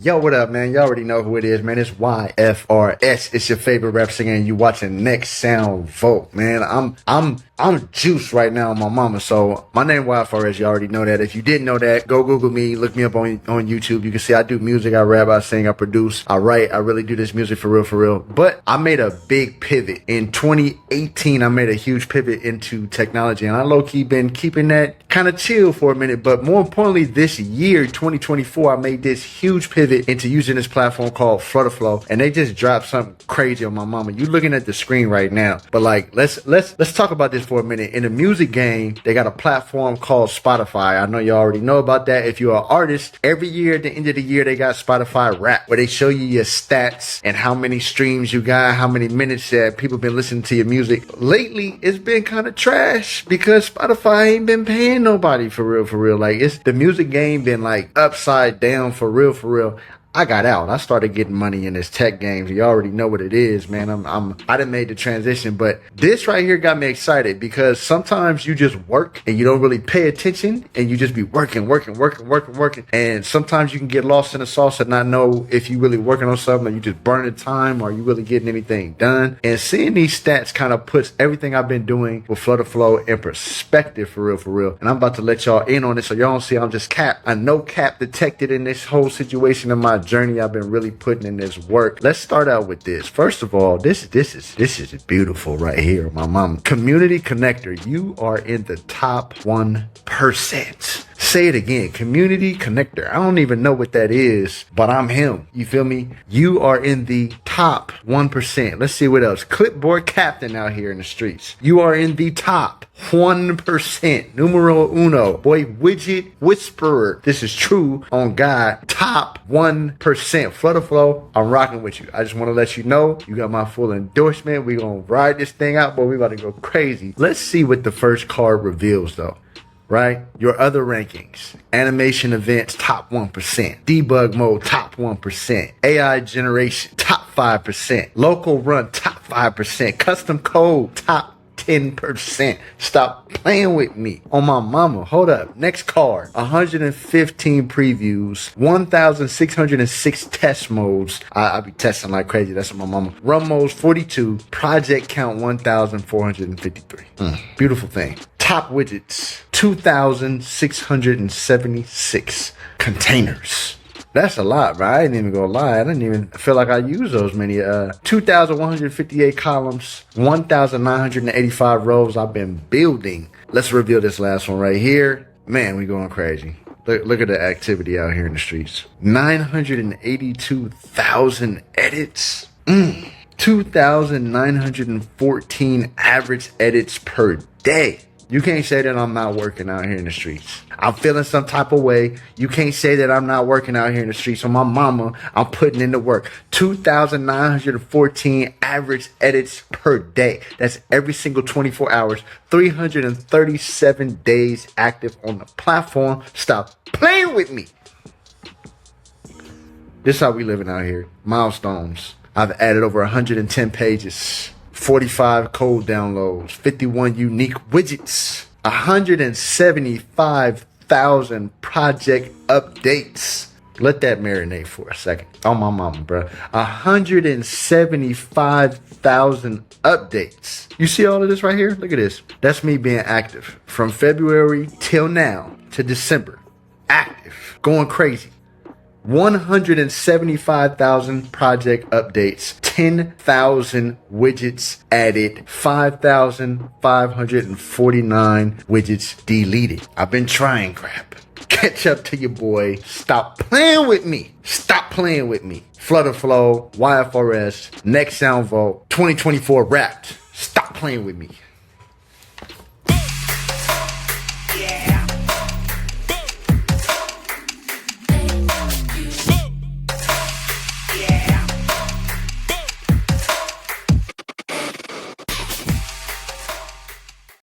Yo, what up, man? You already know who it is, man. It's YFRS. It's your favorite rap singer, and you watching NXZSound Vote, man. I'm juiced right now on my mama. So my name YFRS. You already know that. If you didn't know that, go Google me. Look me up on YouTube. You can see I do music. I rap. I sing. I produce. I write. I really do this music for real. But I made a big pivot in 2018. I made a huge pivot into technology, and I low key been keeping that kind of chill for a minute. But more importantly, this year, 2024, I made this huge pivot into using this platform called FlutterFlow, and they just dropped something crazy on my mama. You looking at the screen right now, but like let's talk about this for a minute. In the music game, they got a platform called Spotify. I know you already know about that. If you're an artist, every year at the end of the year, they got Spotify Wrap, where they show you your stats and how many streams you got, how many minutes that people been listening to your music. Lately, it's been kind of trash because Spotify ain't been paying nobody for real. Like, it's the music game been like upside down for real. I got out. I started getting money in this tech game. You already know what it is, man. I done made the transition, but this right here got me excited because sometimes you just work and you don't really pay attention and you just be working. And sometimes you can get lost in the sauce and not know if you really working on something or you just burning time or you really getting anything done. And seeing these stats kind of puts everything I've been doing with FlutterFlow in perspective for real. And I'm about to let y'all in on it so y'all don't see I'm just cap. I no cap detected in this whole situation of my journey. I've been really putting in this work. Let's start out with this. First of all, this is beautiful right here, my mom. Community connector. You are in the top 1%. Say it again. Community connector. I don't even know what that is, but I'm him. You feel me? You are in the top 1%. Let's see what else. Clipboard captain out here in the streets. You are in the top 1%. Numero uno. Boy, widget whisperer. This is true on God. Top 1%. FlutterFlow, I'm rocking with you. I just want to let you know you got my full endorsement. We gonna ride this thing out, boy. We about to go crazy. Let's see what the first card reveals though. Right? Your other rankings. Animation events, top 1%. Debug mode, top 1%. AI generation, top 5%. Local run, top 5%. Custom code, top 10%. Stop playing with me. On my mama. Hold up. Next card. 115 previews. 1,606 test modes. I be testing like crazy. That's on my mama. Run modes 42. Project count 1,453. Beautiful thing. Top widgets. 2,676 containers. That's a lot, bro. I ain't even gonna lie. I didn't even feel like I used those many. 2,158 columns, 1,985 rows I've been building. Let's reveal this last one right here. Man, we going crazy. Look at the activity out here in the streets. 982,000 edits. 2,914 average edits per day. You can't say that I'm not working out here in the streets. I'm feeling some type of way. You can't say that I'm not working out here in the streets. On my mama, I'm putting in the work. 2,914 average edits per day. That's every single 24 hours. 337 days active on the platform. Stop playing with me. This is how we living out here. Milestones. I've added over 110 pages. 45 code downloads, 51 unique widgets, 175,000 project updates. Let that marinate for a second. Oh, my mama, bro. 175,000 updates. You see all of this right here? Look at this. That's me being active from February till now to December. Active. Going crazy. 175,000 project updates, 10,000 widgets added, 5,549 widgets deleted. I've been trying crap. Catch up to your boy. Stop playing with me. Stop playing with me. FlutterFlow, YFRS, NXZSound Vote, 2024 Wrapped. Stop playing with me.